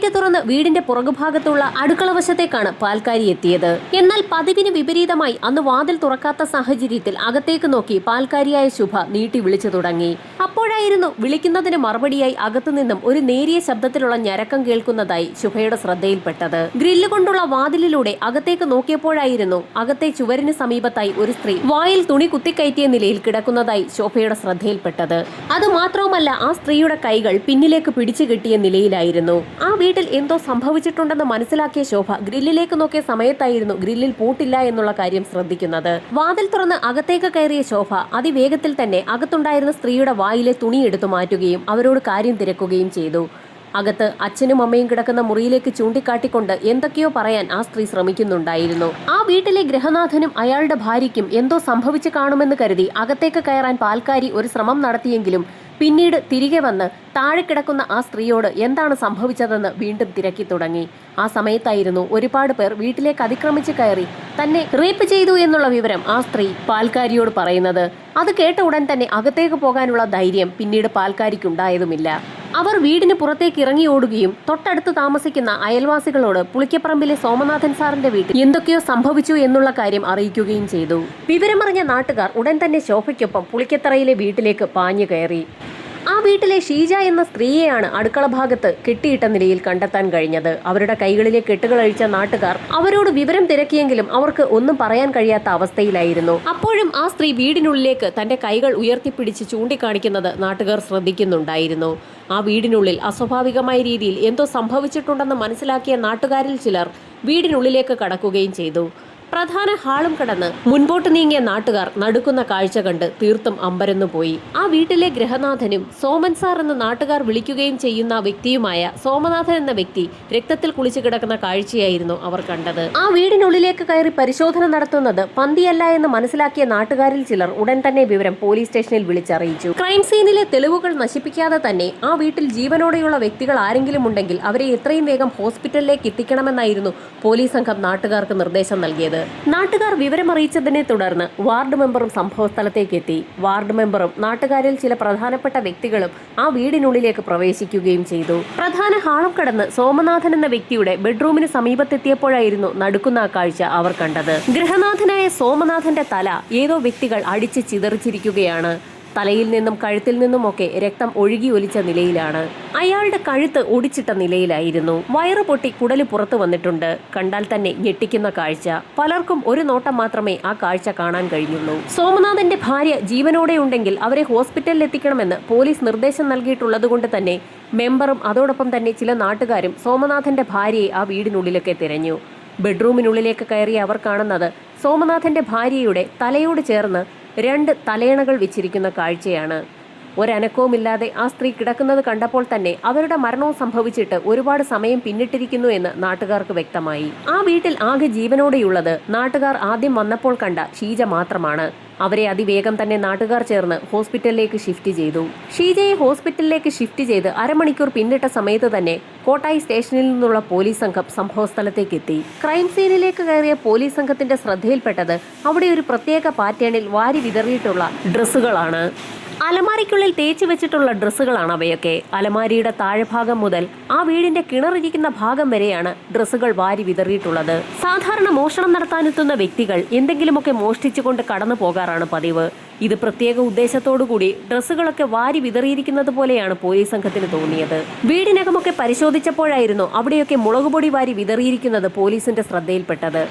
Gate തുറന്ന് വീടിന്റെ പുറകുഭാഗത്തുള്ള അടുക്കള വശത്തേക്കാണ് പാൽക്കാരി എത്തിയത്. എന്നാൽ പതിവിന് വിപരീതമായി അന്ന് വാതിൽ തുറക്കാത്ത സാഹചര്യത്തിൽ അകത്തേക്ക് നോക്കി പാൽക്കാരിയായ ശുഭ നീട്ടി വിളിച്ചു തുടങ്ങി. അപ്പോഴായിരുന്നു വിളിക്കുന്നതിന് മറുപടിയായി അകത്തുനിന്നും ഒരു നേരിയ ശബ്ദത്തിലുള്ള ഞരക്കം കേൾക്കുന്നതായി ശുഭയുടെ ശ്രദ്ധയിൽപ്പെട്ടത്. ഗ്രില്ല് കൊണ്ടുള്ള വാതിലിലൂടെ അകത്തേക്ക് നോക്കിയപ്പോഴായിരുന്നു അകത്തെ ചുവരിന് സമീപത്തായി ഒരു സ്ത്രീ വായിൽ തുണി കുത്തിക്കയറ്റിയ നിലയിൽ കിടക്കുന്നതായി ശോഭയുടെ ശ്രദ്ധയിൽപ്പെട്ടത്. അതുമാത്രവുമല്ല, ആ സ്ത്രീയുടെ കൈകൾ പിന്നിലേക്ക് പിടിച്ചു കെട്ടിയ നിലയിലായിരുന്നു. ആ വീട്ടിൽ എന്തോ സംഭവിച്ചിട്ടുണ്ടെന്ന് മനസ്സിലാക്കിയ ശോഭ ഗ്രില്ലിലേക്ക് നോക്കിയ സമയത്തായിരുന്നു ഗ്രില്ലിൽ പൂട്ടില്ല എന്നുള്ള കാര്യം ശ്രദ്ധിക്കുന്നത്. വാതിൽ തുറന്ന് അകത്തേക്ക് കയറിയ ശോഭ അതിവേഗത്തിൽ തന്നെ അകത്തുണ്ടായിരുന്ന സ്ത്രീയുടെ വായിലെ തുണി എടുത്തു മാറ്റുകയും അവരോട് കാര്യം തിരക്കുകയും ചെയ്തു. അകത്ത് അച്ഛനും അമ്മയും കിടക്കുന്ന മുറിയിലേക്ക് ചൂണ്ടിക്കാട്ടിക്കൊണ്ട് എന്തൊക്കെയോ പറയാൻ ആ സ്ത്രീ ശ്രമിക്കുന്നുണ്ടായിരുന്നു. ആ വീട്ടിലെ ഗൃഹനാഥനും അയാളുടെ ഭാര്യയ്ക്കും എന്തോ സംഭവിച്ചു കാണുമെന്ന് കരുതി അകത്തേക്ക് കയറാൻ പാൽക്കാരി ഒരു ശ്രമം നടത്തിയെങ്കിലും പിന്നീട് തിരികെ വന്ന് താഴെ കിടക്കുന്ന ആ സ്ത്രീയോട് എന്താണ് സംഭവിച്ചതെന്ന് വീണ്ടും തിരക്കി തുടങ്ങി. ആ സമയത്തായിരുന്നു ഒരുപാട് പേർ വീട്ടിലേക്ക് അതിക്രമിച്ച് കയറി തന്നെ റേപ്പ് ചെയ്തു എന്നുള്ള വിവരം ആ സ്ത്രീ പാൽക്കാരിയോട് പറയുന്നത്. അത് കേട്ട ഉടൻ തന്നെ അകത്തേക്ക് പോകാനുള്ള ധൈര്യം പിന്നീട് പാൽക്കാരിക്കുണ്ടായതുമില്ല. അവർ വീടിന് പുറത്തേക്ക് ഇറങ്ങി ഓടുകയും തൊട്ടടുത്ത് താമസിക്കുന്ന അയൽവാസികളോട് പുളിക്കപ്പറമ്പിലെ സോമനാഥൻ സാറിന്റെ വീട്ടിൽ എന്തൊക്കെയോ സംഭവിച്ചു എന്നുള്ള കാര്യം അറിയിക്കുകയും ചെയ്തു. വിവരമറിഞ്ഞ നാട്ടുകാർ ഉടൻ തന്നെ ശോഭയ്ക്കൊപ്പം പുളിക്കത്തറയിലെ വീട്ടിലേക്ക് പാഞ്ഞു കയറി. ആ വീട്ടിലെ ഷീജ എന്ന സ്ത്രീയെയാണ് അടുക്കള ഭാഗത്ത് കെട്ടിയിട്ട നിലയിൽ കണ്ടെത്താൻ കഴിഞ്ഞത്. അവരുടെ കൈകളിലെ കെട്ടുകൾ അഴിച്ച നാട്ടുകാർ അവരോട് വിവരം തിരക്കിയെങ്കിലും അവർക്ക് ഒന്നും പറയാൻ കഴിയാത്ത അവസ്ഥയിലായിരുന്നു. അപ്പോഴും ആ സ്ത്രീ വീടിനുള്ളിലേക്ക് തന്റെ കൈകൾ ഉയർത്തിപ്പിടിച്ച് ചൂണ്ടിക്കാണിക്കുന്നത് നാട്ടുകാർ ശ്രദ്ധിക്കുന്നുണ്ടായിരുന്നു. ആ വീടിനുള്ളിൽ അസ്വാഭാവികമായ രീതിയിൽ എന്തോ സംഭവിച്ചിട്ടുണ്ടെന്ന് മനസ്സിലാക്കിയ നാട്ടുകാരിൽ ചിലർ വീടിനുള്ളിലേക്ക് കടക്കുകയും ചെയ്തു. പ്രധാന ഹാളും കടന്ന് മുൻപോട്ട് നീങ്ങിയ നാട്ടുകാർ നടുക്കുന്ന കാഴ്ച കണ്ട് തീർത്തും അമ്പരന്നു പോയി. ആ വീട്ടിലെ ഗൃഹനാഥനും സോമൻ സാർ എന്ന് നാട്ടുകാർ വിളിക്കുകയും ചെയ്യുന്ന വ്യക്തിയുമായ സോമനാഥൻ എന്ന വ്യക്തി രക്തത്തിൽ കുളിച്ചു കിടക്കുന്ന കാഴ്ചയായിരുന്നു അവർ കണ്ടത്. ആ വീടിനുള്ളിലേക്ക് കയറി പരിശോധന നടത്തുന്നത് പന്തിയല്ല എന്ന് മനസ്സിലാക്കിയ നാട്ടുകാരിൽ ചിലർ ഉടൻ തന്നെ വിവരം പോലീസ് സ്റ്റേഷനിൽ വിളിച്ചറിയിച്ചു. ക്രൈം സീനിലെ തെളിവുകൾ നശിപ്പിക്കാതെ തന്നെ ആ വീട്ടിൽ ജീവനോടെയുള്ള വ്യക്തികൾ ആരെങ്കിലും ഉണ്ടെങ്കിൽ അവരെ എത്രയും വേഗം ഹോസ്പിറ്റലിലേക്ക് എത്തിക്കണമെന്നായിരുന്നു പോലീസ് സംഘം നാട്ടുകാർക്ക് നിർദ്ദേശം നൽകിയത്. നാട്ടുകാർ വിവരമറിയിച്ചതിനെ തുടർന്ന് വാർഡ് മെമ്പറും സംഭവസ്ഥലത്തേക്ക് എത്തി. വാർഡ് മെമ്പറും നാട്ടുകാരിൽ ചില പ്രധാനപ്പെട്ട വ്യക്തികളും ആ വീടിനുള്ളിലേക്ക് പ്രവേശിക്കുകയും ചെയ്തു. പ്രധാന ഹാളും കടന്ന് സോമനാഥൻ എന്ന വ്യക്തിയുടെ ബെഡ്റൂമിന് സമീപത്തെത്തിയപ്പോഴായിരുന്നു നടുക്കുന്ന കാഴ്ച അവർ കണ്ടത്. ഗൃഹനാഥനായ സോമനാഥന്റെ തല ഏതോ വ്യക്തികൾ അടിച്ച് ചിതറിച്ചിരിക്കുകയാണ്. തലയിൽ നിന്നും കഴുത്തിൽ നിന്നുമൊക്കെ രക്തം ഒഴുകി ഒലിച്ച നിലയിലാണ്. അയാളുടെ കഴുത്ത് ഒടിച്ചിട്ട നിലയിലായിരുന്നു. വയറ് പൊട്ടി കുടല് പുറത്തു വന്നിട്ടുണ്ട്. കണ്ടാൽ തന്നെ ഞെട്ടിക്കുന്ന കാഴ്ച. പലർക്കും ഒരു നോട്ടം മാത്രമേ ആ കാഴ്ച കാണാൻ കഴിഞ്ഞുള്ളൂ. സോമനാഥന്റെ ഭാര്യ ജീവനോടെ ഉണ്ടെങ്കിൽ അവരെ ഹോസ്പിറ്റലിൽ എത്തിക്കണമെന്ന് പോലീസ് നിർദ്ദേശം നൽകിയിട്ടുള്ളതുകൊണ്ട് തന്നെ മെമ്പറും അതോടൊപ്പം തന്നെ ചില നാട്ടുകാരും സോമനാഥന്റെ ഭാര്യയെ ആ വീടിനുള്ളിലൊക്കെ തിരഞ്ഞു. ബെഡ്റൂമിനുള്ളിലേക്ക് കയറി അവർ കാണുന്നത് സോമനാഥന്റെ ഭാര്യയുടെ തലയോട് ചേർന്ന് 2 തലയണകൾ വെച്ചിരിക്കുന്ന കാഴ്ചയാണ്. ഒരനക്കവുമില്ലാതെ ആ സ്ത്രീ കിടക്കുന്നത് കണ്ടപ്പോൾ തന്നെ അവരുടെ മരണവും സംഭവിച്ചിട്ട് ഒരുപാട് സമയം പിന്നിട്ടിരിക്കുന്നു എന്ന് നാട്ടുകാർക്ക് വ്യക്തമായി. ആ വീട്ടിൽ ആകെ ജീവനോടെയുള്ളത് നാട്ടുകാർ ആദ്യം വന്നപ്പോൾ കണ്ട ഷീജ മാത്രമാണ്. അവരെ അതിവേഗം തന്നെ നാട്ടുകാർ ചേർന്ന് ഹോസ്പിറ്റലിലേക്ക് ഷിഫ്റ്റ് ചെയ്തു. ഷീജയെ ഹോസ്പിറ്റലിലേക്ക് ഷിഫ്റ്റ് ചെയ്ത് അരമണിക്കൂർ പിന്നിട്ട സമയത്ത് തന്നെ കോട്ടായി സ്റ്റേഷനിൽ നിന്നുള്ള പോലീസ് സംഘം സംഭവസ്ഥലത്തേക്ക് എത്തി. ക്രൈം സീനിലേക്ക് കയറിയ പോലീസ് സംഘത്തിന്റെ ശ്രദ്ധയിൽപ്പെട്ടത് അവിടെ ഒരു പ്രത്യേക പാറ്റേണിൽ വാരി വിതറിയിട്ടുള്ള ഡ്രസ്സുകളാണ്. അലമാരിക്കുള്ളിൽ തേച്ചു വെച്ചിട്ടുള്ള ഡ്രസ്സുകളാണ് അവയൊക്കെ. അലമാരിയുടെ താഴെഭാഗം മുതൽ ആ വീടിന്റെ കിണറിരിക്കുന്ന ഭാഗം വരെയാണ് ഡ്രസ്സുകൾ വാരി വിതറിയിട്ടുള്ളത്. സാധാരണ മോഷണം നടത്താനെത്തുന്ന വ്യക്തികൾ എന്തെങ്കിലുമൊക്കെ മോഷ്ടിച്ചുകൊണ്ട് കടന്നു പോകാറാണ് പതിവ്. ഇത് പ്രത്യേക ഉദ്ദേശത്തോടുകൂടി ഡ്രസ്സുകളൊക്കെ വാരി വിതറിയിരിക്കുന്നത് പോലെയാണ് പോലീസ് സംഘത്തിന് തോന്നിയത്. വീടിനകമൊക്കെ പരിശോധിച്ചപ്പോഴായിരുന്നു അവിടെയൊക്കെ മുളകുപൊടി വാരി വിതറിയിരിക്കുന്നത് പോലീസിന്റെ ശ്രദ്ധയിൽപ്പെട്ടത്.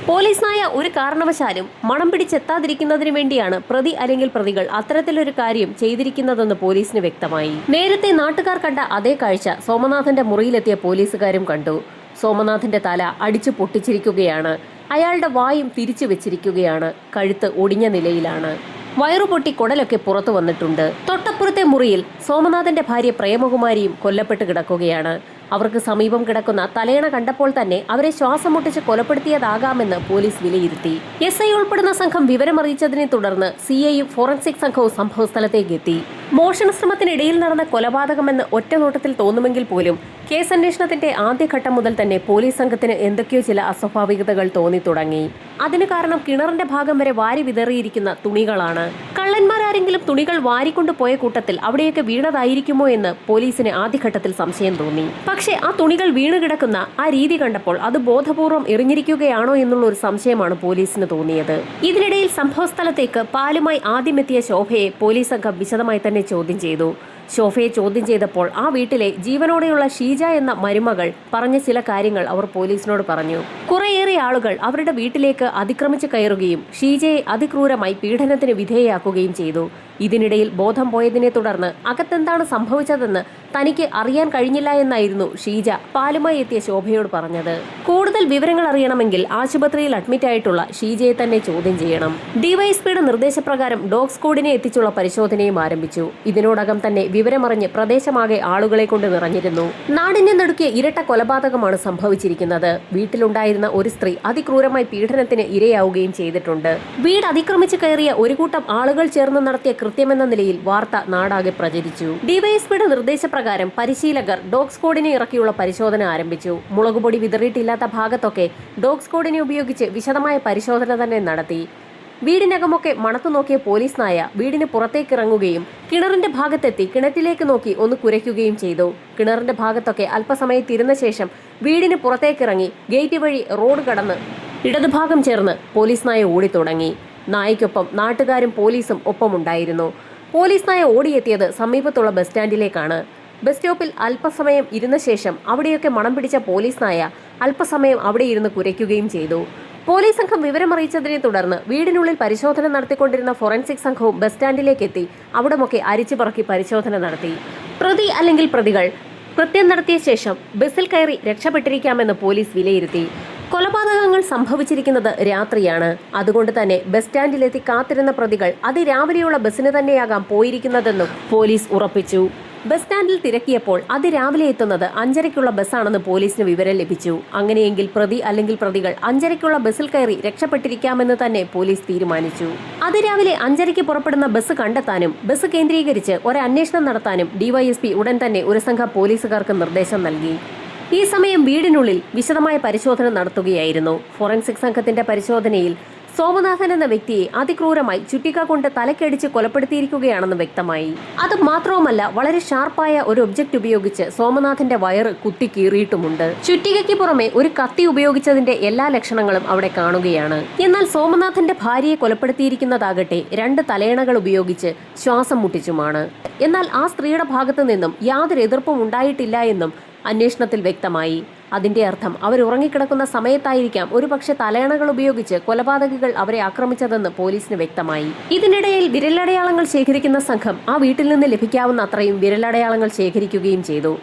പോലീസ് നായ ഒരു കാരണവശാലും മണം പിടിച്ചെത്താതിരിക്കുന്നതിന് വേണ്ടിയാണ് പ്രതി അല്ലെങ്കിൽ പ്രതികൾ അത്തരത്തിലൊരു കാര്യം ചെയ്തിരിക്കുന്നതെന്ന് പോലീസിന് വ്യക്തമായി. നേരത്തെ നാട്ടുകാർ കണ്ട അതേ കാഴ്ച സോമനാഥന്റെ മുറിയിലെത്തിയ പോലീസുകാരും കണ്ടു. സോമനാഥന്റെ തല അടിച്ചു പൊട്ടിച്ചിരിക്കുകയാണ്. അയാളുടെ വായും തിരിച്ചു വെച്ചിരിക്കുകയാണ്. കഴുത്ത് ഒടിഞ്ഞ നിലയിലാണ്. വയറുപൊട്ടി കുടലൊക്കെ പുറത്തു വന്നിട്ടുണ്ട്. തൊട്ടപ്പുറത്തെ മുറിയിൽ സോമനാഥന്റെ ഭാര്യ പ്രേമകുമാരിയും കൊല്ലപ്പെട്ട് കിടക്കുകയാണ്. അവർക്ക് സമീപം കിടക്കുന്ന തലയണ കണ്ടപ്പോൾ തന്നെ അവരെ ശ്വാസം മുട്ടിച്ച് കൊലപ്പെടുത്തിയതാകാമെന്ന് പോലീസ് വിലയിരുത്തി. SI ഉൾപ്പെടുന്ന സംഘം വിവരമറിയിച്ചതിനെ തുടർന്ന് CIയും ഫോറൻസിക് സംഘവും സംഭവസ്ഥലത്തേക്ക് എത്തി. മോഷണ ശ്രമത്തിനിടയിൽ നടന്ന കൊലപാതകമെന്ന് ഒറ്റനോട്ടത്തിൽ തോന്നുമെങ്കിൽ പോലും കേസന്വേഷണത്തിന്റെ ആദ്യഘട്ടം മുതൽ തന്നെ പോലീസ് സംഘത്തിന് എന്തൊക്കെയോ ചില അസ്വാഭാവികതകൾ തോന്നി തുടങ്ങി. അതിന് കാരണം കിണറിന്റെ ഭാഗം വരെ വാരി വിതറിയിരിക്കുന്ന തുണികളാണ്. കള്ളന്മാരാരെങ്കിലും തുണികൾ വാരിക്കൊണ്ടു പോയ കൂട്ടത്തിൽ അവിടെയൊക്കെ വീണതായിരിക്കുമോ എന്ന് പോലീസിന് ആദ്യഘട്ടത്തിൽ സംശയം തോന്നി. പക്ഷേ ആ തുണികൾ വീണ് കിടക്കുന്ന ആ രീതി കണ്ടപ്പോൾ അത് ബോധപൂർവം എറിഞ്ഞിരിക്കുകയാണോ എന്നുള്ള ഒരു സംശയമാണ് പോലീസിന് തോന്നിയത്. ഇതിനിടയിൽ സംഭവസ്ഥലത്തേക്ക് പാലുമായി ആദ്യമെത്തിയ ശോഭയെ പോലീസ് സംഘം വിശദമായി തന്നെ ചോദ്യം ചെയ്തു. ശോഭയെ ചോദ്യം ചെയ്തപ്പോൾ ആ വീട്ടിലെ ജീവനോടെയുള്ള ഷീജ എന്ന മരുമകൾ പറഞ്ഞ ചില കാര്യങ്ങൾ അവർ പോലീസിനോട് പറഞ്ഞു. കുറേയേറെ ആളുകൾ അവരുടെ വീട്ടിലേക്ക് അതിക്രമിച്ചു കയറുകയും ഷീജയെ അതിക്രൂരമായി പീഡനത്തിന് വിധേയയാക്കുകയും ചെയ്തു. ഇതിനിടയിൽ ബോധം പോയതിനെ തുടർന്ന് അകത്തെന്താണ് സംഭവിച്ചതെന്ന് തനിക്ക് അറിയാൻ കഴിഞ്ഞില്ല എന്നായിരുന്നു ഷീജ പാലുമായി എത്തിയ ശോഭയോട് പറഞ്ഞത്. കൂടുതൽ വിവരങ്ങൾ അറിയണമെങ്കിൽ ആശുപത്രിയിൽ അഡ്മിറ്റായിട്ടുള്ള ഷീജയെ തന്നെ ചോദ്യം ചെയ്യണം. ഡിവൈഎസ്പിയുടെ നിർദ്ദേശപ്രകാരം ഡോഗ് സ്ക്വാഡിനെ എത്തിച്ചുള്ള പരിശോധനയും ആരംഭിച്ചു. ഇതിനോടകം തന്നെ വിവരമറിഞ്ഞ് പ്രദേശമാകെ ആളുകളെ കൊണ്ട് നിറഞ്ഞിരുന്നു. നാടിനെ നടുക്കിയ ഇരട്ട കൊലപാതകമാണ് സംഭവിച്ചിരിക്കുന്നത്. വീട്ടിലുണ്ടായിരുന്ന ഒരു സ്ത്രീ അതിക്രൂരമായി പീഡനത്തിന് ഇരയാവുകയും ചെയ്തിട്ടുണ്ട്. വീട് അതിക്രമിച്ചു കയറിയ ഒരു കൂട്ടം ആളുകൾ ചേർന്ന് നടത്തിയ കൃത്യമെന്ന നിലയിൽ വാർത്ത നാടാകെ പ്രചരിച്ചു. ഡിവൈഎസ്പിയുടെ നിർദ്ദേശപ്രകാരം പരിശീലകർ ഡോഗ് സ്ക്വാഡിനെ ഇറക്കിയുള്ള പരിശോധന ആരംഭിച്ചു. മുളകുപൊടി വിതറിയിട്ടില്ലാത്ത ഭാഗത്തൊക്കെ ഡോഗ് സ്ക്വാഡിനെ ഉപയോഗിച്ച് വിശദമായ പരിശോധന തന്നെ നടത്തി. വീടിനകമൊക്കെ മണത്തു നോക്കിയ പോലീസ് നായ വീടിന് പുറത്തേക്കിറങ്ങുകയും കിണറിന്റെ ഭാഗത്തെത്തി കിണറ്റിലേക്ക് നോക്കി ഒന്ന് കുരയ്ക്കുകയും ചെയ്തു. കിണറിന്റെ ഭാഗത്തൊക്കെ അല്പസമയത്തിരുന്ന ശേഷം വീടിന് പുറത്തേക്കിറങ്ങി ഗേറ്റ് വഴി റോഡ് കടന്ന് ഇടതുഭാഗം ചേർന്ന് പോലീസ് നായ ഓടിത്തുടങ്ങി. നായയ്ക്കൊപ്പം നാട്ടുകാരും പോലീസും ഒപ്പമുണ്ടായിരുന്നു. പോലീസ് നായ ഓടിയെത്തിയത് സമീപത്തുള്ള ബസ് സ്റ്റാൻഡിലേക്കാണ്. ബസ് സ്റ്റോപ്പിൽ അല്പസമയം ഇരുന്ന ശേഷം അവിടെയൊക്കെ മണം പിടിച്ച പോലീസ് നായ അല്പസമയം അവിടെ ഇരുന്ന് കുരയ്ക്കുകയും ചെയ്തു. പോലീസ് സംഘം വിവരമറിയിച്ചതിനെ തുടർന്ന് വീടിനുള്ളിൽ പരിശോധന നടത്തിക്കൊണ്ടിരുന്ന ഫോറൻസിക് സംഘവും ബസ് സ്റ്റാൻഡിലേക്ക് എത്തി അവിടമൊക്കെ അരിച്ചുപറക്കി പരിശോധന നടത്തി. പ്രതി അല്ലെങ്കിൽ പ്രതികൾ കൃത്യം നടത്തിയ ശേഷം ബസ്സിൽ കയറി രക്ഷപ്പെട്ടിരിക്കാമെന്ന് പോലീസ് വിലയിരുത്തി. കൊലപാതകങ്ങൾ സംഭവിച്ചിരിക്കുന്നത് രാത്രിയാണ്. അതുകൊണ്ട് തന്നെ ബസ് സ്റ്റാൻഡിലെത്തി കാത്തിരുന്ന പ്രതികൾ അതിരാവിലെയുള്ള ബസ്സിന് തന്നെയാകാം പോയിരിക്കുന്നതെന്നും പോലീസ് ഉറപ്പിച്ചു. ബസ് സ്റ്റാൻഡിൽ തിരക്കിയപ്പോൾ അതിരാവിലെ എത്തുന്നത് 5:30-ക്കുള്ള ബസ്സാണെന്ന് പോലീസിന് വിവരം ലഭിച്ചു. അങ്ങനെയെങ്കിൽ പ്രതി അല്ലെങ്കിൽ പ്രതികൾ 5:30-ക്കുള്ള ബസ്സിൽ കയറി രക്ഷപ്പെട്ടിരിക്കാമെന്ന് തന്നെ പോലീസ് തീരുമാനിച്ചു. അതിരാവിലെ 5:30-ക്ക് പുറപ്പെടുന്ന ബസ് കണ്ടെത്താനും ബസ് കേന്ദ്രീകരിച്ച് ഒരു അന്വേഷണം നടത്താനും ഡിവൈഎസ്പി ഉടൻ തന്നെ ഒരു സംഘം പോലീസുകാർക്ക് നിർദ്ദേശം നൽകി. ഈ സമയം വീടിനുള്ളിൽ വിശദമായ പരിശോധന നടത്തുകയായിരുന്നു. ഫോറൻസിക് സംഘത്തിന്റെ പരിശോധനയിൽ സോമനാഥൻ എന്ന വ്യക്തിയെ അതിക്രൂരമായി ചുറ്റിക കൊണ്ട് തലക്കടിച്ച് കൊലപ്പെടുത്തിയിരിക്കുകയാണെന്ന് വ്യക്തമായി. അത് മാത്രവുമല്ല, വളരെ ഷാർപ്പായ ഒരു ഒബ്ജക്റ്റ് ഉപയോഗിച്ച് സോമനാഥന്റെ വയറ് കുത്തി കീറിയിട്ടുമുണ്ട്. ചുറ്റികയ്ക്ക് പുറമെ ഒരു കത്തി ഉപയോഗിച്ചതിന്റെ എല്ലാ ലക്ഷണങ്ങളും അവിടെ കാണുകയാണ്. എന്നാൽ സോമനാഥന്റെ ഭാര്യയെ കൊലപ്പെടുത്തിയിരിക്കുന്നതാകട്ടെ 2 തലയണകൾ ഉപയോഗിച്ച് ശ്വാസം മുട്ടിച്ചുമാണ്. എന്നാൽ ആ സ്ത്രീയുടെ ഭാഗത്തു നിന്നും യാതൊരു എതിർപ്പും ഉണ്ടായിട്ടില്ല എന്നും അന്വേഷണത്തിൽ വ്യക്തമായി. അതിന്റെ അർത്ഥം അവർ ഉറങ്ങിക്കിടക്കുന്ന സമയത്തായിരിക്കാം ഒരുപക്ഷെ തലയണകൾ ഉപയോഗിച്ച് കൊലപാതകികൾ അവരെ ആക്രമിച്ചതെന്ന് പോലീസിന് വ്യക്തമായി. ഇതിനിടയിൽ വിരലടയാളങ്ങൾ ശേഖരിക്കുന്ന സംഘം ആ വീട്ടിൽ നിന്ന് ലഭിക്കാവുന്ന അത്രയും വിരലടയാളങ്ങൾ ശേഖരിക്കുകയും ചെയ്തു.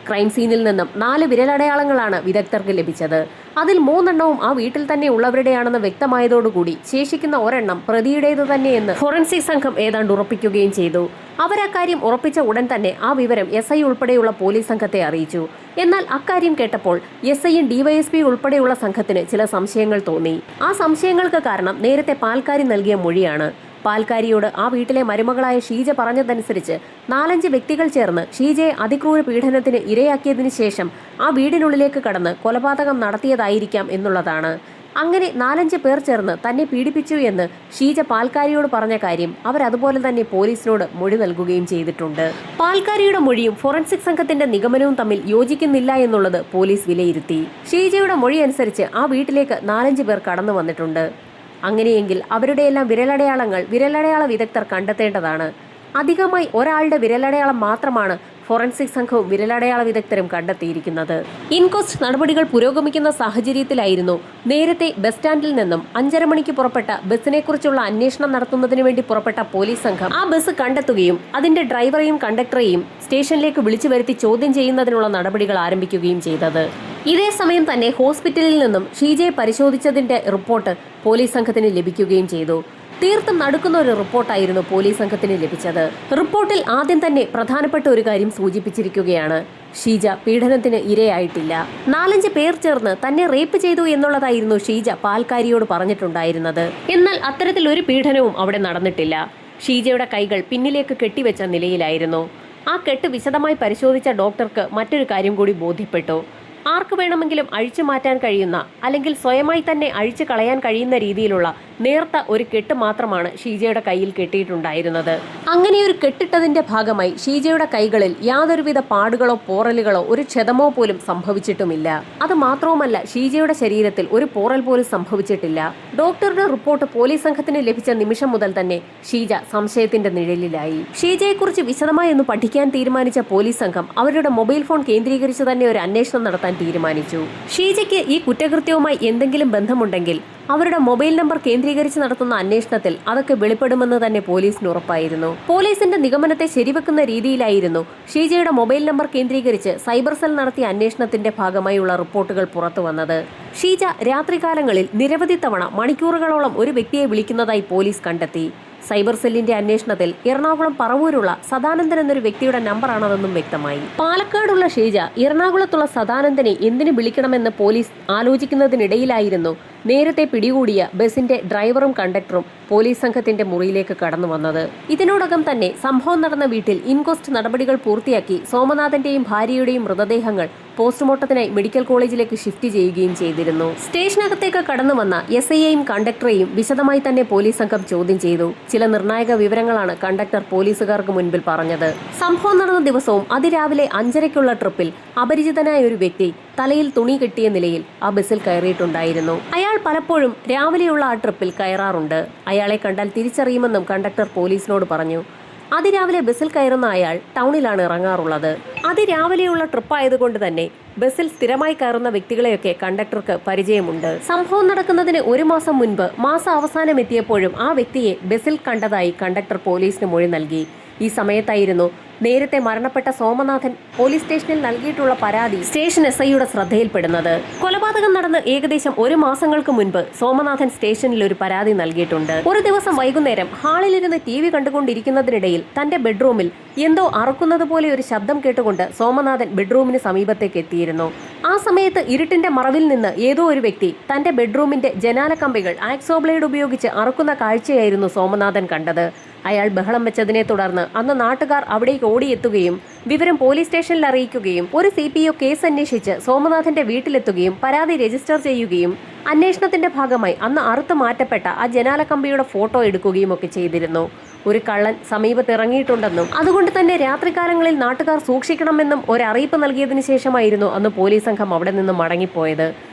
ക്രൈം സീനിൽ നിന്നും 4 വിരലടയാളങ്ങളാണ് വിദഗ്ധർക്ക് ലഭിച്ചത്. അതിൽ 3 എണ്ണവും ആ വീട്ടിൽ തന്നെ ഉള്ളവരുടെയാണെന്ന് വ്യക്തമായതോടുകൂടി ശേഷിക്കുന്ന ഒരെണ്ണം പ്രതിയുടേതു തന്നെയെന്ന് ഫോറൻസിക് സംഘം ഏതാണ്ട് ഉറപ്പിക്കുകയും ചെയ്തു. അവരക്കാര്യം ഉറപ്പിച്ച ഉടൻ തന്നെ ആ വിവരം SI ഉൾപ്പെടെയുള്ള പോലീസ് സംഘത്തെ അറിയിച്ചു. എന്നാൽ അക്കാര്യം കേട്ടപ്പോൾ SIയും DYSP ഉൾപ്പെടെയുള്ള സംഘത്തിന് ചില സംശയങ്ങൾ തോന്നി. ആ സംശയങ്ങൾക്ക് കാരണം നേരത്തെ പാൽക്കാരി നൽകിയ മൊഴിയാണ്. പാൽക്കാരിയോട് ആ വീട്ടിലെ മരുമകളായ ഷീജ പറഞ്ഞതനുസരിച്ച് 4-5 വ്യക്തികൾ ചേർന്ന് ഷീജയെ അതിക്രൂര പീഡനത്തിന് ഇരയാക്കിയതിനു ശേഷം ആ വീടിനുള്ളിലേക്ക് കടന്ന് കൊലപാതകം നടത്തിയതായിരിക്കാം എന്നുള്ളതാണ്. അങ്ങനെ 4-5 പേർ ചേർന്ന് തന്നെ പീഡിപ്പിച്ചു എന്ന് ഷീജ പാൽക്കാരിയോട് പറഞ്ഞ കാര്യം അവരതുപോലെ തന്നെ പോലീസിനോട് മൊഴി നൽകുകയും ചെയ്തിട്ടുണ്ട്. പാൽക്കാരിയുടെ മൊഴിയും ഫോറൻസിക് സംഘത്തിന്റെ നിഗമനവും തമ്മിൽ യോജിക്കുന്നില്ല എന്നുള്ളത് പോലീസ് വിലയിരുത്തി. ഷീജയുടെ മൊഴി അനുസരിച്ച് ആ വീട്ടിലേക്ക് 4-5 പേർ കടന്നു വന്നിട്ടുണ്ട്. അങ്ങനെയെങ്കിൽ അവരുടെയെല്ലാം വിരലടയാള വിദഗ്ധർ കണ്ടെത്തേണ്ടതാണ്. അധികമായി ഒരാളുടെ വിരലടയാളം മാത്രമാണ് ഫോറൻസിക് സംഘവും വിരലടയാള വിദഗ്ധരും കണ്ടെത്തിയിരിക്കുന്നത്. ഇൻക്വസ്റ്റ് നടപടികൾ പുരോഗമിക്കുന്ന സാഹചര്യത്തിലായിരുന്നു നേരത്തെ ബസ് സ്റ്റാൻഡിൽ നിന്നും 5:30 മണിക്ക് പുറപ്പെട്ട ബസ്സിനെക്കുറിച്ചുള്ള അന്വേഷണം നടത്തുന്നതിന് വേണ്ടി പുറപ്പെട്ട പോലീസ് സംഘം ആ ബസ് കണ്ടെത്തുകയും അതിന്റെ ഡ്രൈവറെയും കണ്ടക്ടറെയും സ്റ്റേഷനിലേക്ക് വിളിച്ചു വരുത്തി ചോദ്യം ചെയ്യുന്നതിനുള്ള നടപടികൾ ആരംഭിക്കുകയും ചെയ്തത്. ഇതേ സമയം തന്നെ ഹോസ്പിറ്റലിൽ നിന്നും ഷീജയെ പരിശോധിച്ചതിന്റെ റിപ്പോർട്ട് പോലീസ് സംഘത്തിന് ലഭിക്കുകയും ചെയ്തു. തീർത്തും നടുക്കുന്ന ഒരു റിപ്പോർട്ടായിരുന്നു പോലീസ് സംഘത്തിന് ലഭിച്ചത്. റിപ്പോർട്ടിൽ ആദ്യം തന്നെ പ്രധാനപ്പെട്ട ഒരു കാര്യം സൂചിപ്പിച്ചിരിക്കുകയാണ്. ഷീജ പീഡനത്തിന് ഇരയായിട്ടില്ല. 4-5 പേർ ചേർന്ന് തന്നെ റേപ്പ് ചെയ്തു എന്നുള്ളതായിരുന്നു ഷീജ പാൽക്കാരിയോട് പറഞ്ഞിട്ടുണ്ടായിരുന്നത്. എന്നാൽ അത്തരത്തിലൊരു പീഡനവും അവിടെ നടന്നിട്ടില്ല. ഷീജയുടെ കൈകൾ പിന്നിലേക്ക് കെട്ടിവെച്ച നിലയിലായിരുന്നു. ആ കെട്ട് വിശദമായി പരിശോധിച്ച ഡോക്ടർക്ക് മറ്റൊരു കാര്യം കൂടി ബോധ്യപ്പെട്ടു. ആർക്ക് വേണമെങ്കിലും അഴിച്ചു മാറ്റാൻ കഴിയുന്ന അല്ലെങ്കിൽ സ്വയമായി തന്നെ അഴിച്ചു കളയാൻ കഴിയുന്ന രീതിയിലുള്ള നേർത്ത ഒരു കെട്ട് മാത്രമാണ് ഷീജയുടെ കയ്യിൽ കെട്ടിയിട്ടുണ്ടായിരുന്നത്. അങ്ങനെ ഒരു കെട്ടിട്ടതിന്റെ ഭാഗമായി ഷീജയുടെ കൈകളിൽ യാതൊരുവിധ പാടുകളോ പോറലുകളോ ഒരു ക്ഷതമോ പോലും സംഭവിച്ചിട്ടുമില്ല. അത് മാത്രവുമല്ല, ഷീജയുടെ ശരീരത്തിൽ ഒരു പോറൽ പോലും സംഭവിച്ചിട്ടില്ല. ഡോക്ടറുടെ റിപ്പോർട്ട് പോലീസ് സംഘത്തിന് ലഭിച്ച നിമിഷം മുതൽ തന്നെ ഷീജ സംശയത്തിന്റെ നിഴലിലായി. ഷീജയെക്കുറിച്ച് വിശദമായി ഒന്ന് പഠിക്കാൻ തീരുമാനിച്ച പോലീസ് സംഘം അവരുടെ മൊബൈൽ ഫോൺ കേന്ദ്രീകരിച്ച് തന്നെ ഒരു അന്വേഷണം നടത്താൻ തീരുമാനിച്ചു. ഷീജയ്ക്ക് ഈ കുറ്റകൃത്യവുമായി എന്തെങ്കിലും ബന്ധമുണ്ടെങ്കിൽ അവരുടെ മൊബൈൽ നമ്പർ കേന്ദ്രീകരിച്ച് നടത്തുന്ന അന്വേഷണത്തിൽ അതൊക്കെ വെളിപ്പെടുമെന്ന് തന്നെ പോലീസിന് ഉറപ്പായിരുന്നു. പോലീസിന്റെ നിഗമനത്തെ ശരിവെക്കുന്ന രീതിയിലായിരുന്നു ഷീജയുടെ മൊബൈൽ നമ്പർ കേന്ദ്രീകരിച്ച് സൈബർ സെൽ നടത്തിയ അന്വേഷണത്തിന്റെ ഭാഗമായുള്ള റിപ്പോർട്ടുകൾ പുറത്തു വന്നത്. ഷീജ രാത്രികാലങ്ങളിൽ നിരവധി തവണ മണിക്കൂറുകളോളം ഒരു വ്യക്തിയെ വിളിക്കുന്നതായി പോലീസ് കണ്ടെത്തി. സൈബർ സെല്ലിന്റെ അന്വേഷണത്തിൽ എറണാകുളം പറവൂരുള്ള സദാനന്ദൻ എന്നൊരു വ്യക്തിയുടെ നമ്പറാണതെന്നും വ്യക്തമായി. പാലക്കാടുള്ള ഷീജ എറണാകുളത്തുള്ള സദാനന്ദനെ എന്തിനു വിളിക്കണമെന്ന് പോലീസ് ആലോചിക്കുന്നതിനിടയിലായിരുന്നു നേരത്തെ പിടികൂടിയ ബസിന്റെ ഡ്രൈവറും കണ്ടക്ടറും പോലീസ് സംഘത്തിന്റെ മുറിയിലേക്ക് കടന്നു വന്നത്. ഇതിനോടകം തന്നെ സംഭവം നടന്ന വീട്ടിൽ ഇൻക്വസ്റ്റ് നടപടികൾ പൂർത്തിയാക്കി സോമനാഥന്റെയും ഭാര്യയുടെയും മൃതദേഹങ്ങൾ പോസ്റ്റ്മോർട്ടത്തിനായി മെഡിക്കൽ കോളേജിലേക്ക് ഷിഫ്റ്റ് ചെയ്യുകയും ചെയ്തിരുന്നു. സ്റ്റേഷനകത്തേക്ക് കടന്നു വന്ന SIയെയും കണ്ടക്ടറെയും വിശദമായി തന്നെ പോലീസ് സംഘം ചോദ്യം ചെയ്തു. ചില നിർണായക വിവരങ്ങളാണ് കണ്ടക്ടർ പോലീസുകാർക്ക് മുൻപിൽ പറഞ്ഞത്. സംഭവം നടന്ന ദിവസവും അതിരാവിലെ 5:30-ക്കുള്ള ട്രിപ്പിൽ അപരിചിതനായ ഒരു വ്യക്തി തലയിൽ തുണി കെട്ടിയ നിലയിൽ ആ ബസ്സിൽ കയറിയിട്ടുണ്ടായിരുന്നു. അയാൾ പലപ്പോഴും രാവിലെയുള്ള ആ ട്രിപ്പിൽ കയറാറുണ്ട്. അയാളെ കണ്ടാൽ തിരിച്ചറിയുമെന്നും കണ്ടക്ടർ പോലീസിനോട് പറഞ്ഞു. അതിരാവിലെ ബസ്സിൽ കയറുന്ന അയാൾ ടൗണിലാണ് ഇറങ്ങാറുള്ളത്. അതിരാവിലെയുള്ള ട്രിപ്പായതുകൊണ്ട് തന്നെ ബസ്സിൽ സ്ഥിരമായി കയറുന്ന വ്യക്തികളെയൊക്കെ കണ്ടക്ടർക്ക് പരിചയമുണ്ട്. സംഭവം നടക്കുന്നതിന് 1 മാസം മുൻപ് അവസാനം എത്തിയപ്പോഴും ആ വ്യക്തിയെ ബസ്സിൽ കണ്ടതായി കണ്ടക്ടർ പോലീസിന് മൊഴി നൽകി. ഈ സമയത്തായിരുന്നു നേരത്തെ മരണപ്പെട്ട സോമനാഥൻ പോലീസ് സ്റ്റേഷനിൽ നൽകിയിട്ടുള്ള പരാതി സ്റ്റേഷൻ SIയുടെ ശ്രദ്ധയിൽപ്പെടുന്നത്. കൊലപാതകം നടന്ന് ഏകദേശം 1 മാസങ്ങൾക്ക് മുൻപ് സോമനാഥൻ സ്റ്റേഷനിൽ ഒരു പരാതി നൽകിയിട്ടുണ്ട്. ഒരു ദിവസം വൈകുന്നേരം ഹാളിലിരുന്ന് TV കണ്ടുകൊണ്ടിരിക്കുന്നതിനിടയിൽ തന്റെ ബെഡ്റൂമിൽ എന്തോ അറക്കുന്നത് പോലെ ഒരു ശബ്ദം കേട്ടുകൊണ്ട് സോമനാഥൻ ബെഡ്റൂമിന് സമീപത്തേക്ക് എത്തിയിരുന്നു. ആ സമയത്ത് ഇരുട്ടിന്റെ മറവിൽ നിന്ന് ഏതോ ഒരു വ്യക്തി തന്റെ ബെഡ്റൂമിന്റെ ജനാല കമ്പികൾ ആക്സോ ബ്ലേഡ് ഉപയോഗിച്ച് അറക്കുന്ന കാഴ്ചയായിരുന്നു സോമനാഥൻ കണ്ടത്. അയാൾ ബഹളം വെച്ചതിനെ തുടർന്ന് അന്ന് നാട്ടുകാർ അവിടേക്ക് ഓടിയെത്തുകയും വിവരം പോലീസ് സ്റ്റേഷനിൽ അറിയിക്കുകയും ഒരു CPO കേസ് അന്വേഷിച്ച് സോമനാഥന്റെ വീട്ടിലെത്തുകയും പരാതി രജിസ്റ്റർ ചെയ്യുകയും അന്വേഷണത്തിന്റെ ഭാഗമായി അന്ന് അറുത്തു മാറ്റപ്പെട്ട ആ ജനാല കമ്പിയുടെ ഫോട്ടോ എടുക്കുകയും ഒക്കെ ചെയ്തിരുന്നു. ഒരു കള്ളൻ സമീപത്ത് ഇറങ്ങിയിട്ടുണ്ടെന്നും അതുകൊണ്ട് തന്നെ രാത്രികാലങ്ങളിൽ നാട്ടുകാർ സൂക്ഷിക്കണമെന്നും ഒരറിയിപ്പ് നൽകിയതിനു ശേഷമായിരുന്നു അന്ന് പോലീസ് സംഘം അവിടെ നിന്ന് മടങ്ങിപ്പോയത്.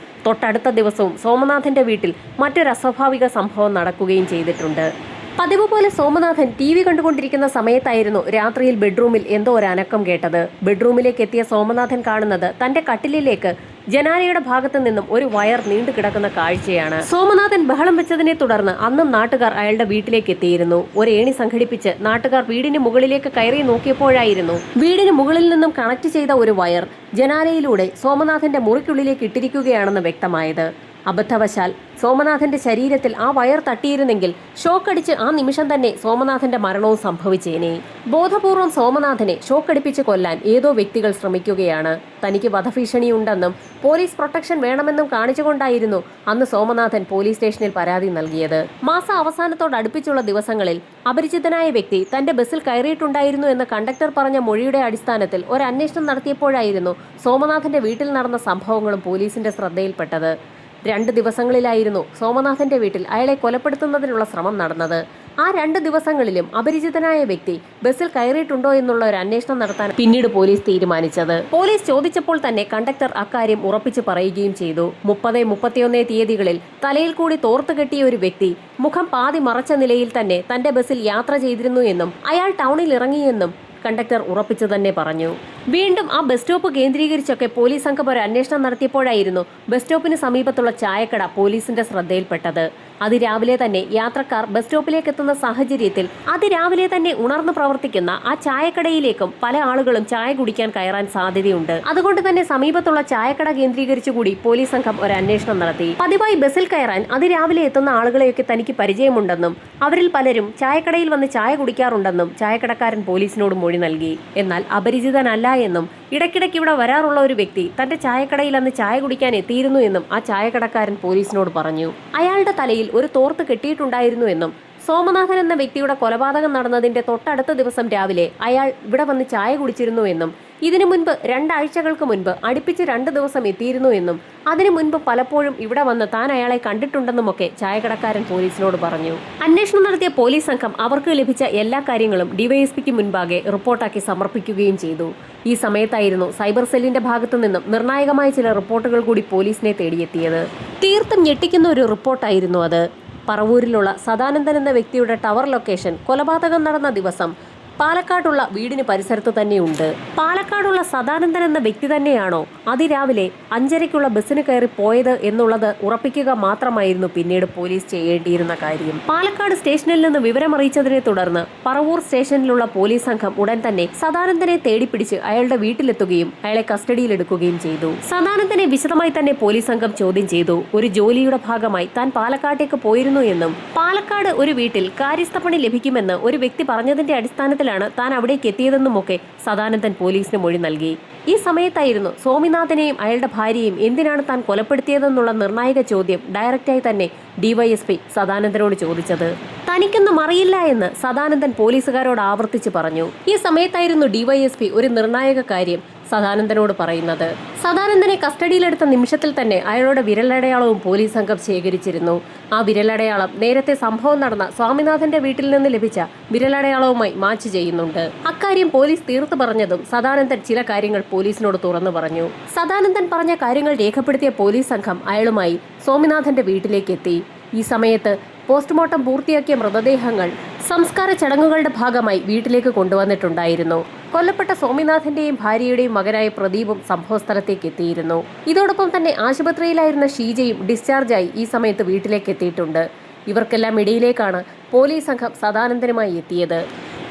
തൊട്ടടുത്ത ദിവസവും സോമനാഥന്റെ വീട്ടിൽ മറ്റൊരു അസ്വാഭാവിക സംഭവം നടക്കുകയും ചെയ്തിട്ടുണ്ട്. പതിവ് പോലെ സോമനാഥൻ TV കണ്ടുകൊണ്ടിരിക്കുന്ന സമയത്തായിരുന്നു രാത്രിയിൽ ബെഡ്റൂമിൽ എന്തോ ഒരു അനക്കം കേട്ടത്. ബെഡ്റൂമിലേക്ക് എത്തിയ സോമനാഥൻ കാണുന്നത് തന്റെ കട്ടിലിലേക്ക് ജനാലയുടെ ഭാഗത്തു നിന്നും ഒരു വയർ നീണ്ടു കിടക്കുന്ന കാഴ്ചയാണ്. സോമനാഥൻ ബഹളം വെച്ചതിനെ തുടർന്ന് അന്നും നാട്ടുകാർ അയാളുടെ വീട്ടിലേക്ക് എത്തിയിരുന്നു. ഒരു ഏണി സംഘടിപ്പിച്ച് നാട്ടുകാർ വീടിന് മുകളിലേക്ക് കയറി നോക്കിയപ്പോഴായിരുന്നു വീടിന് മുകളിൽ നിന്നും കണക്ട് ചെയ്ത ഒരു വയർ ജനാലയിലൂടെ സോമനാഥന്റെ മുറിക്കുള്ളിലേക്ക് ഇട്ടിരിക്കുകയാണെന്ന് വ്യക്തമായത്. അബദ്ധവശാൽ സോമനാഥന്റെ ശരീരത്തിൽ ആ വയർ തട്ടിയിരുന്നെങ്കിൽ ഷോക്കടിച്ച് ആ നിമിഷം തന്നെ സോമനാഥന്റെ മരണവും സംഭവിച്ചേനെ. ബോധപൂർവം സോമനാഥനെ ഷോക്കടിപ്പിച്ച് കൊല്ലാൻ ഏതോ വ്യക്തികൾ ശ്രമിക്കുകയാണ്. തനിക്ക് വധഭീഷണിയുണ്ടെന്നും പോലീസ് പ്രൊട്ടക്ഷൻ വേണമെന്നും കാണിച്ചുകൊണ്ടായിരുന്നു അന്ന് സോമനാഥൻ പോലീസ് സ്റ്റേഷനിൽ പരാതി നൽകിയത്. മാസം അവസാനത്തോടടുപ്പിച്ചുള്ള ദിവസങ്ങളിൽ അപരിചിതനായ വ്യക്തി തന്റെ ബസ്സിൽ കയറിയിട്ടുണ്ടായിരുന്നു എന്ന് കണ്ടക്ടർ പറഞ്ഞ മൊഴിയുടെ അടിസ്ഥാനത്തിൽ ഒരു അന്വേഷണം നടത്തിയപ്പോഴായിരുന്നു സോമനാഥന്റെ വീട്ടിൽ നടന്ന സംഭവങ്ങളും പോലീസിന്റെ ശ്രദ്ധയിൽപ്പെട്ടത്. 2 ദിവസങ്ങളിലായിരുന്നു സോമനാഥന്റെ വീട്ടിൽ അയാളെ കൊലപ്പെടുത്തുന്നതിനുള്ള ശ്രമം നടന്നത്. ആ 2 ദിവസങ്ങളിലും അപരിചിതനായ വ്യക്തി ബസ്സിൽ കയറിയിട്ടുണ്ടോ എന്നുള്ള ഒരു അന്വേഷണം നടത്താൻ പിന്നീട് പോലീസ് തീരുമാനിച്ചത്. പോലീസ് ചോദിച്ചപ്പോൾ തന്നെ കണ്ടക്ടർ അക്കാര്യം ഉറപ്പിച്ചു പറയുകയും ചെയ്തു. 30, 31 തീയതികളിൽ തലയിൽ കൂടി തോർത്തു കെട്ടിയ ഒരു വ്യക്തി മുഖം പാതി മറച്ച നിലയിൽ തന്നെ തന്റെ ബസ്സിൽ യാത്ര ചെയ്തിരുന്നു എന്നും അയാൾ ടൗണിൽ ഇറങ്ങിയെന്നും കണ്ടക്ടർ ഉറപ്പിച്ചു തന്നെ പറഞ്ഞു. വീണ്ടും ആ ബസ് സ്റ്റോപ്പ് കേന്ദ്രീകരിച്ചൊക്കെ പോലീസ് സംഘം ഒരു അന്വേഷണം നടത്തിയപ്പോഴായിരുന്നു ബസ് സ്റ്റോപ്പിന് സമീപത്തുള്ള ചായക്കട പോലീസിന്റെ ശ്രദ്ധയിൽപ്പെട്ടത്. അതിരാവിലെ തന്നെ യാത്രക്കാർ ബസ് സ്റ്റോപ്പിലേക്ക് എത്തുന്ന സാഹചര്യത്തിൽ അതിരാവിലെ തന്നെ ഉണർന്നു പ്രവർത്തിക്കുന്ന ആ ചായക്കടയിലേക്കും പല ആളുകളും ചായ കുടിക്കാൻ കയറാൻ സാധ്യതയുണ്ട്. അതുകൊണ്ട് തന്നെ സമീപത്തുള്ള ചായക്കട കേന്ദ്രീകരിച്ചുകൂടി പോലീസ് സംഘം ഒരു അന്വേഷണം നടത്തി. പതിവായി ബസ്സിൽ കയറാൻ അതിരാവിലെ എത്തുന്ന ആളുകളെയൊക്കെ തനിക്ക് പരിചയമുണ്ടെന്നും അവരിൽ പലരും ചായക്കടയിൽ വന്ന് ചായ കുടിക്കാറുണ്ടെന്നും ചായക്കടക്കാരൻ പോലീസിനോട് മൊഴി നൽകി. എന്നാൽ അപരിചിതനല്ല എന്നും ഇടയ്ക്കിടയ്ക്ക് ഇവിടെ വരാറുള്ള ഒരു വ്യക്തി തന്റെ ചായക്കടയിൽ അന്ന് ചായ കുടിക്കാൻ എത്തിയിരുന്നു എന്നും ആ ചായക്കടക്കാരൻ പോലീസിനോട് പറഞ്ഞു. അയാളുടെ തലയിൽ ഒരു തോർത്ത് കെട്ടിയിട്ടുണ്ടായിരുന്നു എന്നും സോമനാഥൻ എന്ന വ്യക്തിയുടെ കൊലപാതകം നടന്നതിന്റെ തൊട്ടടുത്ത ദിവസം രാവിലെ അയാൾ ഇവിടെ വന്ന് ചായ കുടിച്ചിരുന്നുവെന്നും ഇതിനു മുൻപ് 2 ആഴ്ചകൾക്ക് മുൻപ് അടുപ്പിച്ച് 2 ദിവസം എത്തിയിരുന്നു എന്നും അതിനു മുൻപ് പലപ്പോഴും ഇവിടെ വന്ന് താൻ അയാളെ കണ്ടിട്ടുണ്ടെന്നുമൊക്കെ ചായക്കടക്കാരൻ പോലീസിനോട് പറഞ്ഞു. അന്വേഷണം നടത്തിയ പോലീസ് സംഘം അവർക്ക് ലഭിച്ച എല്ലാ കാര്യങ്ങളും ഡിവൈഎസ്പിക്ക് മുൻപാകെ റിപ്പോർട്ടാക്കി സമർപ്പിക്കുകയും ചെയ്തു. ഈ സമയത്തായിരുന്നു സൈബർ സെല്ലിന്റെ ഭാഗത്തു നിന്നും നിർണായകമായ ചില റിപ്പോർട്ടുകൾ കൂടി പോലീസിനെ തേടിയെത്തിയത്. തീർത്തും ഞെട്ടിക്കുന്ന ഒരു റിപ്പോർട്ടായിരുന്നു അത്. പറവൂരിലുള്ള സദാനന്ദൻ എന്ന വ്യക്തിയുടെ ടവർ ലൊക്കേഷൻ കൊലപാതകം നടന്ന ദിവസം പാലക്കാടുള്ള വീടിന് പരിസരത്ത് തന്നെയുണ്ട്. പാലക്കാടുള്ള സദാനന്ദൻ എന്ന വ്യക്തി തന്നെയാണോ അതിരാവിലെ 5:30 ബസ്സിന് കയറി പോയത് എന്നുള്ളത് ഉറപ്പിക്കുക മാത്രമായിരുന്നു പിന്നീട് പോലീസ് ചെയ്യേണ്ടിയിരുന്ന കാര്യം. പാലക്കാട് സ്റ്റേഷനിൽ നിന്ന് വിവരമറിയിച്ചതിനെ തുടർന്ന് പറവൂർ സ്റ്റേഷനിലുള്ള പോലീസ് സംഘം ഉടൻ തന്നെ സദാനന്ദനെ തേടിപ്പിടിച്ച് അയാളുടെ വീട്ടിലെത്തുകയും അയാളെ കസ്റ്റഡിയിലെടുക്കുകയും ചെയ്തു. സദാനന്ദനെ വിശദമായി തന്നെ പോലീസ് സംഘം ചോദ്യം ചെയ്തു. ഒരു ജോലിയുടെ ഭാഗമായി താൻ പാലക്കാട്ടേക്ക് പോയിരുന്നു എന്നും പാലക്കാട് ഒരു വീട്ടിൽ കാര്യസ്ഥപണി ലഭിക്കുമെന്ന് ഒരു വ്യക്തി പറഞ്ഞതിന്റെ അടിസ്ഥാനത്തിൽ താൻ അവിടേക്ക് എത്തിയതെന്നുമൊക്കെ സദാനന്ദൻ പോലീസിന് മൊഴി നൽകി. ഈ സമയത്തായിരുന്നു സ്വാമിനാഥനെയും അയാളുടെ ഭാര്യയും എന്തിനാണ് താൻ കൊലപ്പെടുത്തിയതെന്നുള്ള നിർണായക ചോദ്യം ഡയറക്റ്റായി തന്നെ ഡിവൈഎസ്പി സദാനന്ദനോട് ചോദിച്ചത്. തനിക്കൊന്നും അറിയില്ല എന്ന് സദാനന്ദൻ പോലീസുകാരോട് ആവർത്തിച്ച് പറഞ്ഞു. ഈ സമയത്തായിരുന്നു ഡിവൈഎസ്പി ഒരു നിർണായക കാര്യം സദാനന്ദനോട് പറയുന്നത്. സദാനന്ദനെ കസ്റ്റഡിയിലെടുത്ത നിമിഷത്തിൽ തന്നെ അയാളുടെ വിരലടയാളവും പോലീസ് സംഘം ശേഖരിച്ചിരുന്നു. ആ വിരലടയാളം നേരത്തെ സംഭവം നടന്ന സ്വാമിനാഥന്റെ വീട്ടിൽ നിന്ന് ലഭിച്ച വിരലടയാളവുമായി മാച്ച് ചെയ്യുന്നുണ്ട്. അക്കാര്യം പോലീസ് തീർത്തു പറഞ്ഞതും സദാനന്ദൻ ചില കാര്യങ്ങൾ പോലീസിനോട് തുറന്നു പറഞ്ഞു. സദാനന്ദൻ പറഞ്ഞ കാര്യങ്ങൾ രേഖപ്പെടുത്തിയ പോലീസ് സംഘം അയാളുമായി സ്വാമിനാഥന്റെ വീട്ടിലേക്ക് എത്തി. ഈ സമയത്ത് പോസ്റ്റ്മോർട്ടം പൂർത്തിയാക്കിയ മൃതദേഹങ്ങൾ സംസ്കാര ചടങ്ങുകളുടെ ഭാഗമായി വീട്ടിലേക്ക് കൊണ്ടുവന്നിട്ടുണ്ടായിരുന്നു. കൊല്ലപ്പെട്ട സ്വാമിനാഥന്റെയും ഭാര്യയുടെയും മകനായ പ്രദീപും സംഭവസ്ഥലത്തേക്ക് എത്തിയിരുന്നു. ഇതോടൊപ്പം തന്നെ ആശുപത്രിയിലായിരുന്ന ഷീജയും ഡിസ്ചാർജായി ഈ സമയത്ത് വീട്ടിലേക്ക് എത്തിയിട്ടുണ്ട്. ഇവർക്കെല്ലാം ഇടയിലേക്കാണ് പോലീസ് സംഘം സദാനന്ദനുമായി എത്തിയത്.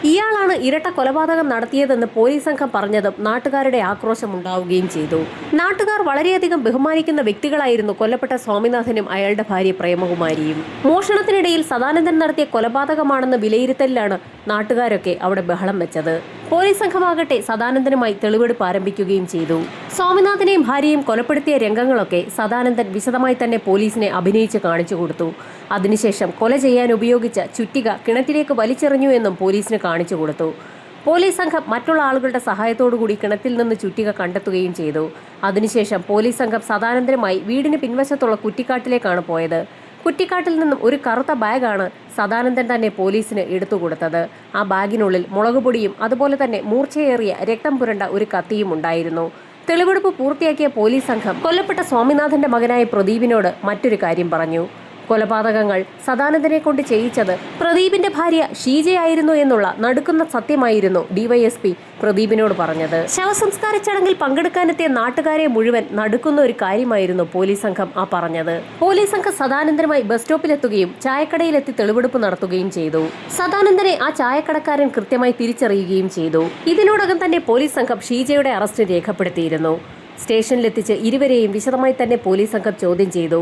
ഇയാളാണ് ഇരട്ട കൊലപാതകം നടത്തിയതെന്ന് പോലീസ് സംഘം പറഞ്ഞതും നാട്ടുകാരുടെ ആക്രോശം ഉണ്ടാവുകയും ചെയ്തു. നാട്ടുകാർ വളരെയധികം ബഹുമാനിക്കുന്ന വ്യക്തികളായിരുന്നു കൊല്ലപ്പെട്ട സ്വാമിനാഥനും അയാളുടെ ഭാര്യ പ്രേമകുമാരിയും. മോഷണത്തിനിടയിൽ സദാനന്ദൻ നടത്തിയ കൊലപാതകമാണെന്ന് വിലയിരുത്തലിലാണ് നാട്ടുകാരൊക്കെ അവിടെ ബഹളം വെച്ചത്. പോലീസ് സംഘമാകട്ടെ സദാനന്ദനുമായി തെളിവെടുപ്പ് ആരംഭിക്കുകയും ചെയ്തു. സ്വാമിനാഥനെയും ഭാര്യയും കൊലപ്പെടുത്തിയ രംഗങ്ങളൊക്കെ സദാനന്ദൻ വിശദമായി തന്നെ പോലീസിനെ അഭിനയിച്ച് കാണിച്ചു കൊടുത്തു. അതിനുശേഷം കൊല ചെയ്യാൻ ഉപയോഗിച്ച ചുറ്റിക കിണറ്റിലേക്ക് വലിച്ചെറിഞ്ഞു എന്നും പോലീസിന് കാണിച്ചു കൊടുത്തു. പോലീസ് സംഘം മറ്റുള്ള ആളുകളുടെ സഹായത്തോടുകൂടി കിണറ്റിൽ നിന്ന് ചുറ്റിക കണ്ടെത്തുകയും ചെയ്തു. അതിനുശേഷം പോലീസ് സംഘം സദാനന്ദനുമായി വീടിന് പിൻവശത്തുള്ള കുറ്റിക്കാട്ടിലേക്കാണ് പോയത്. കുറ്റിക്കാട്ടിൽ നിന്നും ഒരു കറുത്ത ബാഗാണ് സദാനന്ദൻ തന്നെ പോലീസിന് എടുത്തുകൊടുത്തത്. ആ ബാഗിനുള്ളിൽ മുളകുപൊടിയും അതുപോലെ തന്നെ മൂർച്ചയേറിയ രക്തം പുരണ്ട ഒരു കത്തിയും ഉണ്ടായിരുന്നു. തെളിവെടുപ്പ് പൂർത്തിയാക്കിയ പോലീസ് സംഘം കൊല്ലപ്പെട്ട സ്വാമിനാഥന്റെ മകനായ പ്രദീപിനോട് മറ്റൊരു കാര്യം പറഞ്ഞു. കൊലപാതകങ്ങൾ സദാനന്ദനെ കൊണ്ട് ചെയ്യിച്ചത് പ്രദീപിന്റെ ഭാര്യ ഷീജയായിരുന്നു എന്നുള്ള നടുക്കുന്ന സത്യമായിരുന്നു ഡിവൈഎസ്പി പ്രദീപിനോട് പറഞ്ഞത്. ശവസംസ്കാര ചടങ്ങിൽ പങ്കെടുക്കാനെത്തിയ നാട്ടുകാരെ മുഴുവൻ നടുക്കുന്ന ഒരു കാര്യമായിരുന്നു പോലീസ് സംഘം ആ പറഞ്ഞത്. പോലീസ് സംഘം സദാനന്ദനുമായി ബസ് സ്റ്റോപ്പിലെത്തുകയും ചായക്കടയിലെത്തി തെളിവെടുപ്പ് നടത്തുകയും ചെയ്തു. സദാനന്ദനെ ആ ചായക്കടക്കാരൻ കൃത്യമായി തിരിച്ചറിയുകയും ചെയ്തു. ഇതിനോടകം തന്നെ പോലീസ് സംഘം ഷീജയുടെ അറസ്റ്റ് രേഖപ്പെടുത്തിയിരുന്നു. സ്റ്റേഷനിലെത്തിച്ച് ഇരുവരെയും വിശദമായി തന്നെ പോലീസ് സംഘം ചോദ്യം ചെയ്തു.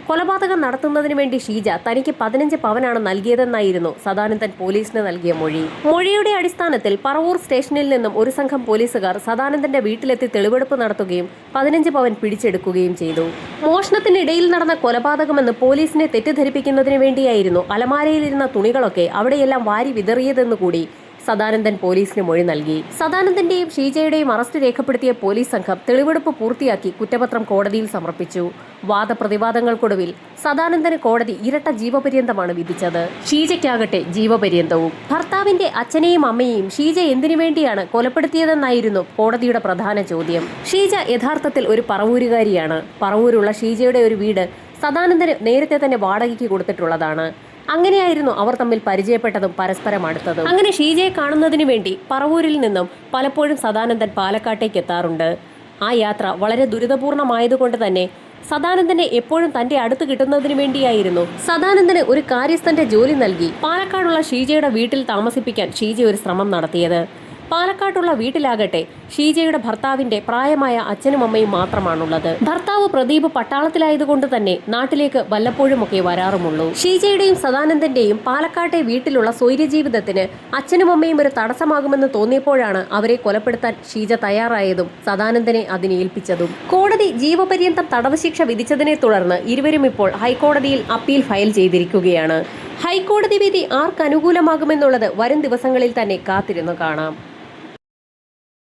കൊലപാതകം നടത്തുന്നതിന് വേണ്ടി ഷീജ തനിക്ക് 15 പവനാണ് നൽകിയതെന്നായിരുന്നു സദാനന്ദൻ പോലീസിന് നൽകിയ മൊഴി. മൊഴിയുടെ അടിസ്ഥാനത്തിൽ പറവൂർ സ്റ്റേഷനിൽ നിന്നും ഒരു സംഘം പോലീസുകാർ സദാനന്ദന്റെ വീട്ടിലെത്തി തെളിവെടുപ്പ് നടത്തുകയും 15 പവൻ പിടിച്ചെടുക്കുകയും ചെയ്തു. മോഷണത്തിനിടയിൽ നടന്ന കൊലപാതകമെന്ന് പോലീസിനെ തെറ്റിദ്ധരിപ്പിക്കുന്നതിന് വേണ്ടിയായിരുന്നു അലമാരയിലിരുന്ന തുണികളൊക്കെ അവിടെയെല്ലാം വാരി വിതറിയതെന്നുകൂടി സദാനന്ദൻ പോലീസിന് മൊഴി നൽകി. സദാനന്ദന്റെയും ഷീജയുടെയും അറസ്റ്റ് രേഖപ്പെടുത്തിയ പോലീസ് സംഘം തെളിവെടുപ്പ് പൂർത്തിയാക്കി കുറ്റപത്രം കോടതിയിൽ സമർപ്പിച്ചു. വാദപ്രതിവാദങ്ങൾക്കൊടുവിൽ സദാനന്ദന് കോടതി ഇരട്ട ജീവപര്യന്തമാണ് വിധിച്ചത്. ഷീജയ്ക്കാകട്ടെ ജീവപര്യന്തവും. ഭർത്താവിന്റെ അച്ഛനെയും അമ്മയെയും ഷീജ എന്തിനു വേണ്ടിയാണ് കൊലപ്പെടുത്തിയതെന്നായിരുന്നു കോടതിയുടെ പ്രധാന ചോദ്യം. ഷീജ യഥാർത്ഥത്തിൽ ഒരു പറവൂരുകാരിയാണ്. പറവൂരുള്ള ഷീജയുടെ ഒരു വീട് സദാനന്ദന് നേരത്തെ തന്നെ വാടകയ്ക്ക് കൊടുത്തിട്ടുള്ളതാണ്. അങ്ങനെയായിരുന്നു അവർ തമ്മിൽ പരിചയപ്പെട്ടതും പരസ്പരം അടുത്തതും. അങ്ങനെ ഷീജയെ കാണുന്നതിന് വേണ്ടി പറവൂരിൽ നിന്നും പലപ്പോഴും സദാനന്ദൻ പാലക്കാട്ടേക്ക് എത്താറുണ്ട്. ആ യാത്ര വളരെ ദുരിതപൂർണമായതുകൊണ്ട് തന്നെ സദാനന്ദനെ എപ്പോഴും തന്റെ അടുത്ത് കിട്ടുന്നതിന് വേണ്ടിയായിരുന്നു സദാനന്ദന് ഒരു കാര്യസ്ഥന്റെ ജോലി നൽകി പാലക്കാടുള്ള ഷീജയുടെ വീട്ടിൽ താമസിപ്പിക്കാൻ ഷീജ ഒരു ശ്രമം നടത്തിയത്. പാലക്കാട്ടുള്ള വീട്ടിലാകട്ടെ ഷീജയുടെ ഭർത്താവിന്റെ പ്രായമായ അച്ഛനും അമ്മയും മാത്രമാണുള്ളത്. ഭർത്താവ് പ്രദീപ് പട്ടാളത്തിലായതുകൊണ്ട് തന്നെ നാട്ടിലേക്ക് വല്ലപ്പോഴുമൊക്കെ വരാറുമുള്ളൂ. ഷീജയുടെയും സദാനന്ദന്റെയും പാലക്കാട്ടെ വീട്ടിലുള്ള സ്വൈര്യജീവിതത്തിന് അച്ഛനും അമ്മയും ഒരു തടസ്സമാകുമെന്ന് തോന്നിയപ്പോഴാണ് അവരെ കൊലപ്പെടുത്താൻ ഷീജ തയ്യാറായതും സദാനന്ദനെ അതിനെ ഏൽപ്പിച്ചതും. കോടതി ജീവപര്യന്തം തടവ് ശിക്ഷ വിധിച്ചതിനെ തുടർന്ന് ഇരുവരും ഇപ്പോൾ ഹൈക്കോടതിയിൽ അപ്പീൽ ഫയൽ ചെയ്തിരിക്കുകയാണ്. ഹൈക്കോടതി വിധി ആർക്കനുകൂലമാകുമെന്നുള്ളത് വരും ദിവസങ്ങളിൽ തന്നെ കാത്തിരുന്നു കാണാം.